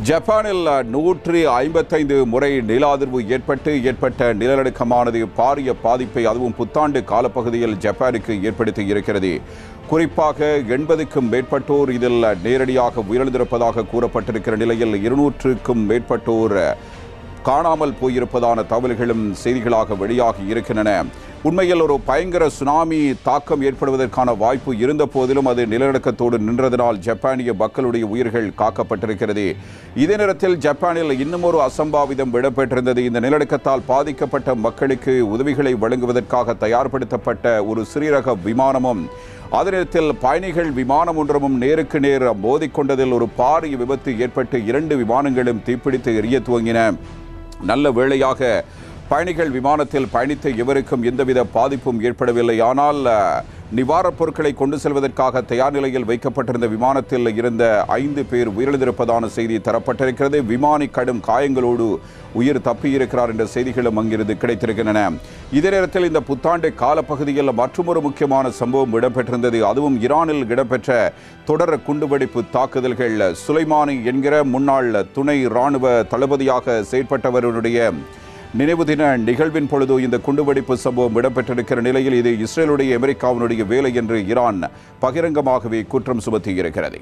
ஜப்பானில் 155 முறை நில அதிர்வு ஏற்பட்ட நிலநடுக்கமானது பாரிய பாதிப்பை அதுவும் புத்தாண்டு காலப்பகுதியில் ஜப்பானுக்கு ஏற்படுத்தி இருக்கிறது. குறிப்பாக 80க்கும் மேற்பட்டோர் இதில் நேரடியாக உயிரிழந்திருப்பதாக கூறப்பட்டிருக்கிற நிலையில் 200க்கும் மேற்பட்டோர் காணாமல் போயிருப்பதான தகவல்களும் செய்திகளாக வெளியாகி இருக்கின்றன. உண்மையில் ஒரு பயங்கர சுனாமி தாக்கம் ஏற்படுவதற்கான வாய்ப்பு இருந்த போதிலும் அது நிலநடுக்கத்தோடு நின்றதனால் ஜப்பானிய மக்களுடைய உயிர்கள் காக்கப்பட்டிருக்கிறது. இதே நேரத்தில் ஜப்பானில் இன்னும் ஒரு அசம்பாவிதம் இடம்பெற்றிருந்தது. இந்த நிலநடுக்கத்தால் பாதிக்கப்பட்ட மக்களுக்கு உதவிகளை வழங்குவதற்காக தயார்படுத்தப்பட்ட ஒரு சிறியரக விமானமும் அதே நேரத்தில் பயணிகள் விமானம் ஒன்றும் நேருக்கு நேர் மோதிக்கொண்டதில் ஒரு பாரிய விபத்து ஏற்பட்டு 2 விமானங்களும் தீப்பிடித்து எரிய துவங்கின. நல்ல வேளையாக பயணிகள் விமானத்தில் பயணித்த எவருக்கும் எந்தவித பாதிப்பும் ஏற்படவில்லை. ஆனால் நிவாரணப் பொருட்களை கொண்டு செல்வதற்காக தயார் நிலையில் வைக்கப்பட்டிருந்த விமானத்தில் இருந்த 5 பேர் உயிரிழந்திருப்பதான செய்தி தரப்பட்டிருக்கிறது. விமானி கடும் காயங்களோடு உயிர் தப்பியிருக்கிறார் என்ற செய்திகளும் அங்கிருந்து கிடைத்திருக்கின்றன. இதே நேரத்தில் இந்த புத்தாண்டு காலப்பகுதியில் மற்றொரு முக்கியமான சம்பவம் இடம்பெற்றிருந்தது. அதுவும் ஈரானில் இடம்பெற்ற தொடர் குண்டுவெடிப்பு தாக்குதல்கள். சுலைமானி என்கிற முன்னாள் துணை இராணுவ தளபதியாக செயற்பட்டவருடைய நினைவு தின நிகழ்வின் பொழுது இந்த குண்டுவெடிப்பு சம்பவம் இடம்பெற்றிருக்கிற நிலையில் இது இஸ்ரேலுடைய அமெரிக்காவினுடைய வேலை என்று ஈரான் பகிரங்கமாகவே குற்றம் சுமத்தியிருக்கிறது.